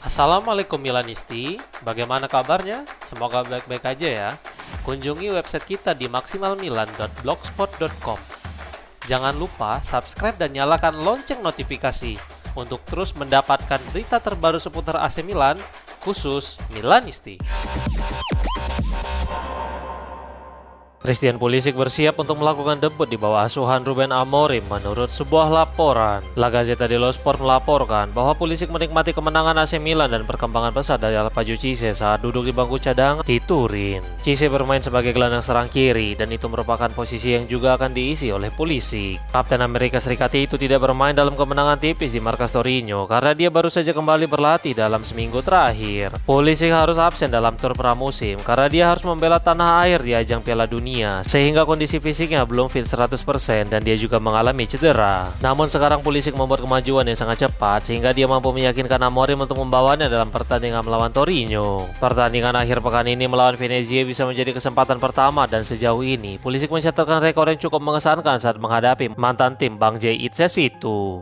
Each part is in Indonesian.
Assalamualaikum Milanisti, bagaimana kabarnya? Semoga baik-baik aja ya. Kunjungi website kita di maksimalmilan.blogspot.com. Jangan lupa subscribe dan nyalakan lonceng notifikasi untuk terus mendapatkan berita terbaru seputar AC Milan, khusus Milanisti. Christian Pulisic bersiap untuk melakukan debut di bawah asuhan Ruben Amorim menurut sebuah laporan. La Gazzetta dello Sport melaporkan bahwa Pulisic menikmati kemenangan AC Milan dan perkembangan pesat dari Alpaju Cisse saat duduk di bangku cadangan di Turin. Cisse bermain sebagai gelandang serang kiri dan itu merupakan posisi yang juga akan diisi oleh Pulisic. Kapten Amerika Serikat itu tidak bermain dalam kemenangan tipis di markas Torino karena dia baru saja kembali berlatih dalam seminggu terakhir. Pulisic harus absen dalam tur pramusim karena dia harus membela tanah air di ajang Piala Dunia, sehingga kondisi fisiknya belum fit 100% dan dia juga mengalami cedera. Namun sekarang Pulisic membuat kemajuan yang sangat cepat sehingga dia mampu meyakinkan Amorim untuk membawanya dalam pertandingan melawan Torino. Pertandingan akhir pekan ini melawan Venezia bisa menjadi kesempatan pertama dan sejauh ini Pulisic mencatatkan rekor yang cukup mengesankan saat menghadapi mantan tim Bang J Itses itu.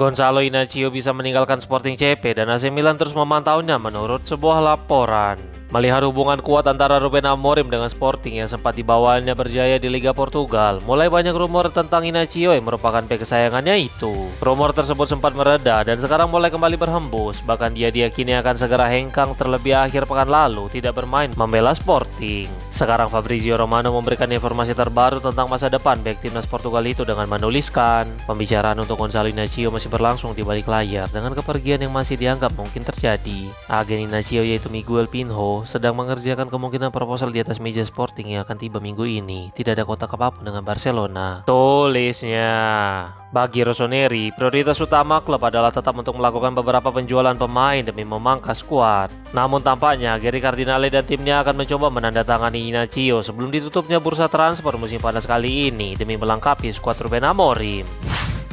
Gonzalo Inacio bisa meninggalkan Sporting CP dan AC Milan terus memantaunya menurut sebuah laporan. Melihat hubungan kuat antara Ruben Amorim dengan Sporting yang sempat dibawanya berjaya di Liga Portugal, mulai banyak rumor tentang Inacio yang merupakan bek kesayangannya itu. Rumor tersebut sempat mereda dan sekarang mulai kembali berhembus, bahkan dia diyakini akan segera hengkang terlebih akhir pekan lalu tidak bermain membela Sporting. Sekarang Fabrizio Romano memberikan informasi terbaru tentang masa depan bek timnas Portugal itu dengan menuliskan, pembicaraan untuk Gonzalo Inacio masih berlangsung di balik layar dengan kepergian yang masih dianggap mungkin terjadi. Agen Inacio yaitu Miguel Pinho sedang mengerjakan kemungkinan proposal di atas meja Sporting yang akan tiba minggu ini. Tidak ada kontak apapun dengan Barcelona, tulisnya. Bagi Rossoneri, prioritas utama klub adalah tetap untuk melakukan beberapa penjualan pemain demi memangkas skuad. Namun tampaknya Gary Cardinale dan timnya akan mencoba menandatangani Inacio sebelum ditutupnya bursa transfer musim panas kali ini demi melengkapi skuad Ruben Amorim.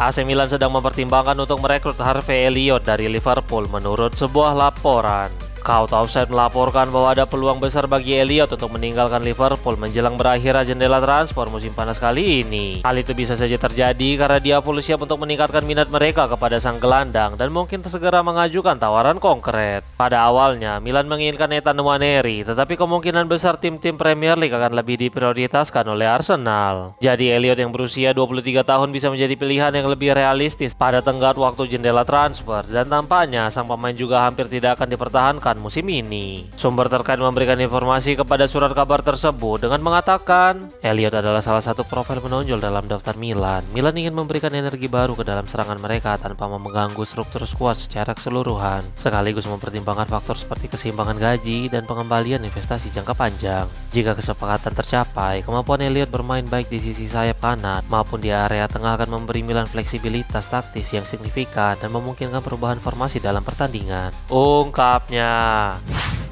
AC Milan sedang mempertimbangkan untuk merekrut Harvey Elliott dari Liverpool menurut sebuah laporan. Kaut Offside melaporkan bahwa ada peluang besar bagi Elliott untuk meninggalkan Liverpool menjelang berakhirnya jendela transfer musim panas kali ini. Hal itu bisa saja terjadi karena Liverpool siap untuk meningkatkan minat mereka kepada sang gelandang dan mungkin segera mengajukan tawaran konkret. Pada awalnya, Milan menginginkan Ethan Nwaneri, tetapi kemungkinan besar tim-tim Premier League akan lebih diprioritaskan oleh Arsenal. Jadi Elliott yang berusia 23 tahun bisa menjadi pilihan yang lebih realistis pada tenggat waktu jendela transfer dan tampaknya sang pemain juga hampir tidak akan dipertahankan musim ini. Sumber terkait memberikan informasi kepada surat kabar tersebut dengan mengatakan Elliott adalah salah satu profil menonjol dalam daftar Milan. Milan ingin memberikan energi baru ke dalam serangan mereka tanpa mengganggu struktur skuad secara keseluruhan, sekaligus mempertimbangkan faktor seperti keseimbangan gaji dan pengembalian investasi jangka panjang. Jika kesepakatan tercapai, kemampuan Elliott bermain baik di sisi sayap kanan maupun di area tengah akan memberi Milan fleksibilitas taktis yang signifikan dan memungkinkan perubahan formasi dalam pertandingan. Ungkapnya.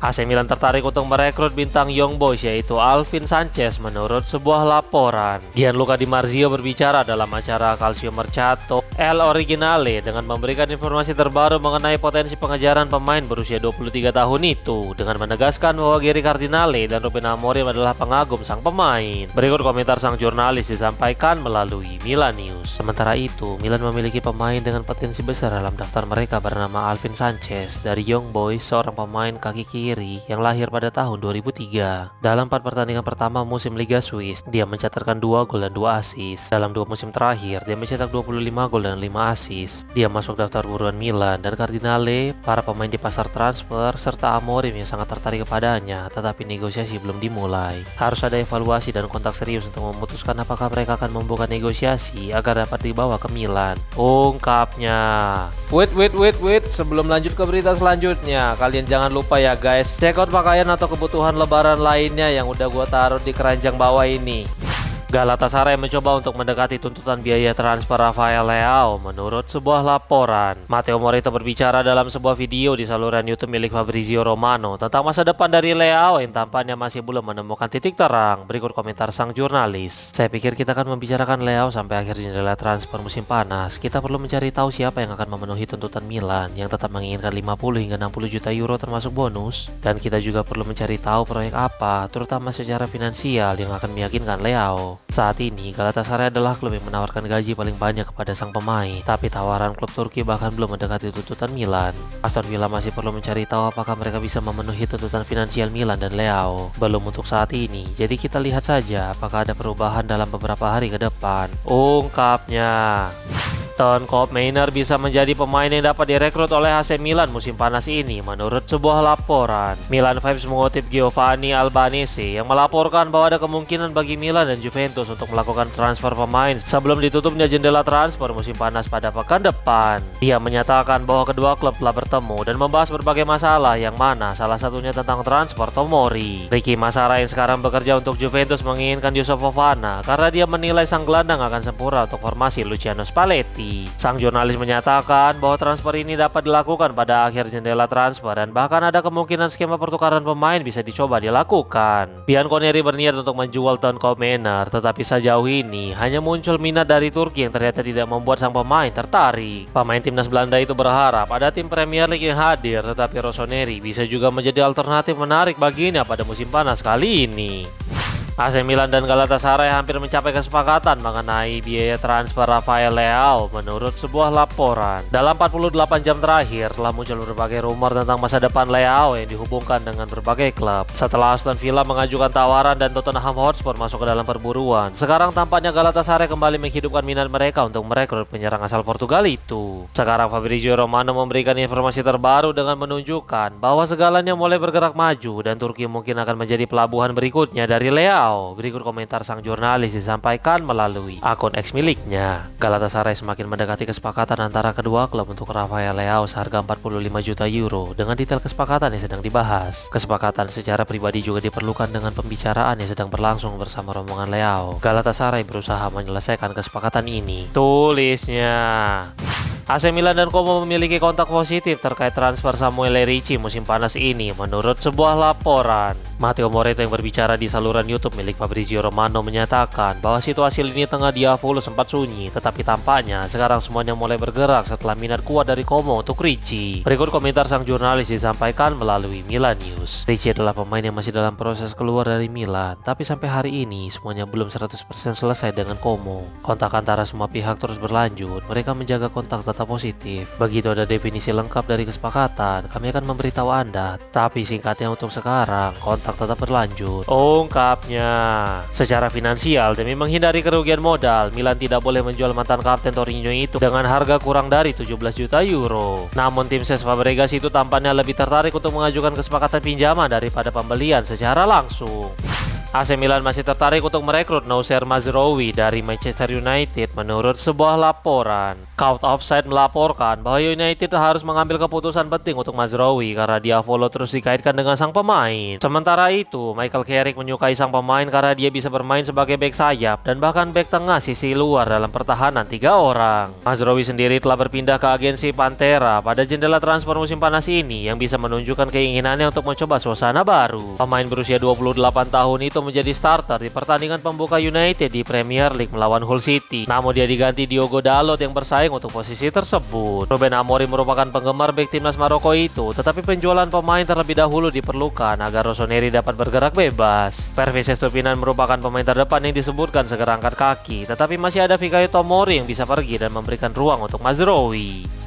AC Milan tertarik untuk merekrut bintang Young Boys yaitu Alvin Sanchez menurut sebuah laporan. Gianluca Di Marzio berbicara dalam acara Calcio Mercato El Originale dengan memberikan informasi terbaru mengenai potensi pengejaran pemain berusia 23 tahun itu dengan menegaskan bahwa Gary Cardinale dan Ruben Amorim adalah pengagum sang pemain. Berikut komentar sang jurnalis disampaikan melalui Milan News. Sementara itu, Milan memiliki pemain dengan potensi besar dalam daftar mereka bernama Alvin Sanchez dari Young Boys, seorang pemain kaki kiri yang lahir pada tahun 2003. Dalam 4 pertandingan pertama musim Liga Swiss, dia mencatatkan 2 gol dan 2 assist. Dalam 2 musim terakhir, dia mencetak 25 gol dan 5 assist. Dia masuk daftar buruan Milan dan Cardinale, para pemain di pasar transfer, serta Amorim yang sangat tertarik kepadanya, tetapi negosiasi belum dimulai. Harus ada evaluasi dan kontak serius untuk memutuskan apakah mereka akan membuka negosiasi agar dapat dibawa ke Milan. Ungkapnya. Wait, sebelum lanjut ke berita selanjutnya, kalian jangan lupa ya guys, check out pakaian atau kebutuhan lebaran lainnya yang udah gua taruh di keranjang bawah ini. Galatasaray mencoba untuk mendekati tuntutan biaya transfer Rafael Leao menurut sebuah laporan. Matteo Moretto berbicara dalam sebuah video di saluran YouTube milik Fabrizio Romano tentang masa depan dari Leao yang tampaknya masih belum menemukan titik terang. Berikut komentar sang jurnalis. Saya pikir kita akan membicarakan Leao sampai akhir jendela transfer musim panas. Kita perlu mencari tahu siapa yang akan memenuhi tuntutan Milan yang tetap menginginkan 50 hingga 60 juta euro termasuk bonus. Dan kita juga perlu mencari tahu proyek apa, terutama secara finansial yang akan meyakinkan Leao. Saat ini, Galatasaray adalah klub yang menawarkan gaji paling banyak kepada sang pemain, tapi tawaran klub Turki bahkan belum mendekati tuntutan Milan. Aston Villa masih perlu mencari tahu apakah mereka bisa memenuhi tuntutan finansial Milan dan Leao. Belum untuk saat ini, jadi kita lihat saja apakah ada perubahan dalam beberapa hari ke depan. Ungkapnya. Teuns Meiner bisa menjadi pemain yang dapat direkrut oleh AC Milan musim panas ini menurut sebuah laporan. Milan Vibes mengutip Giovanni Albanese yang melaporkan bahwa ada kemungkinan bagi Milan dan Juventus untuk melakukan transfer pemain sebelum ditutupnya jendela transfer musim panas pada pekan depan. Dia menyatakan bahwa kedua klub telah bertemu dan membahas berbagai masalah yang mana salah satunya tentang transfer Tomori. Ricky Massara yang sekarang bekerja untuk Juventus menginginkan Yusuf Fofana karena dia menilai sang gelandang akan sempurna untuk formasi Luciano Spalletti. Sang jurnalis menyatakan bahwa transfer ini dapat dilakukan pada akhir jendela transfer dan bahkan ada kemungkinan skema pertukaran pemain bisa dicoba dilakukan. Bianconeri berniat untuk menjual Teuns Meiner, tetapi sejauh ini hanya muncul minat dari Turki yang ternyata tidak membuat sang pemain tertarik. Pemain timnas Belanda itu berharap ada tim Premier League yang hadir, tetapi Rossoneri bisa juga menjadi alternatif menarik baginya pada musim panas kali ini. AC Milan dan Galatasaray hampir mencapai kesepakatan mengenai biaya transfer Rafael Leao menurut sebuah laporan. Dalam 48 jam terakhir telah muncul berbagai rumor tentang masa depan Leao yang dihubungkan dengan berbagai klub. Setelah Aston Villa mengajukan tawaran dan Tottenham Hotspur masuk ke dalam perburuan, sekarang tampaknya Galatasaray kembali menghidupkan minat mereka untuk merekrut penyerang asal Portugal itu. Sekarang Fabrizio Romano memberikan informasi terbaru dengan menunjukkan bahwa segalanya mulai bergerak maju dan Turki mungkin akan menjadi pelabuhan berikutnya dari Leao. Berikut komentar sang jurnalis disampaikan melalui akun X miliknya. Galatasaray semakin mendekati kesepakatan antara kedua klub untuk Rafael Leao seharga 45 juta euro dengan detail kesepakatan yang sedang dibahas. Kesepakatan secara pribadi juga diperlukan dengan pembicaraan yang sedang berlangsung bersama rombongan Leao. Galatasaray berusaha menyelesaikan kesepakatan ini, tulisnya. AC Milan dan Como memiliki kontak positif terkait transfer Samuel Lerici musim panas ini menurut sebuah laporan. Matteo Moretto yang berbicara di saluran YouTube milik Fabrizio Romano menyatakan bahwa situasi lini tengah Diavolo sempat sunyi, tetapi tampaknya sekarang semuanya mulai bergerak setelah minat kuat dari Como untuk Ricci. Berikut komentar sang jurnalis disampaikan melalui Milan News. Ricci adalah pemain yang masih dalam proses keluar dari Milan, tapi sampai hari ini semuanya belum 100% selesai dengan Como. Kontak antara semua pihak terus berlanjut, mereka menjaga kontak tetap positif. Begitu ada definisi lengkap dari kesepakatan, kami akan memberitahu Anda. Tapi singkatnya untuk sekarang, kontak tetap berlanjut. Ungkapnya. Secara finansial, demi menghindari kerugian modal, Milan tidak boleh menjual mantan kapten Torino itu dengan harga kurang dari 17 juta euro. Namun tim Cesc Fabregas itu tampaknya lebih tertarik untuk mengajukan kesepakatan pinjaman daripada pembelian secara langsung. AC Milan masih tertarik untuk merekrut Noussair Mazraoui dari Manchester United menurut sebuah laporan. Count Offside melaporkan bahwa United harus mengambil keputusan penting untuk Mazraoui karena Diavolo terus dikaitkan dengan sang pemain. Sementara itu, Michael Carrick menyukai sang pemain karena dia bisa bermain sebagai bek sayap dan bahkan bek tengah sisi luar dalam pertahanan 3 orang. Mazraoui sendiri telah berpindah ke agensi Pantera pada jendela transfer musim panas ini yang bisa menunjukkan keinginannya untuk mencoba suasana baru. Pemain berusia 28 tahun itu menjadi starter di pertandingan pembuka United di Premier League melawan Hull City. Namun dia diganti Diogo Dalot yang bersaing untuk posisi tersebut. Ruben Amorim merupakan penggemar bek timnas Maroko itu, tetapi penjualan pemain terlebih dahulu diperlukan agar Rossoneri dapat bergerak bebas. Pervis Estupinan merupakan pemain terdepan yang disebutkan segera angkat kaki, tetapi masih ada Fikayo Tomori yang bisa pergi dan memberikan ruang untuk Mazraoui.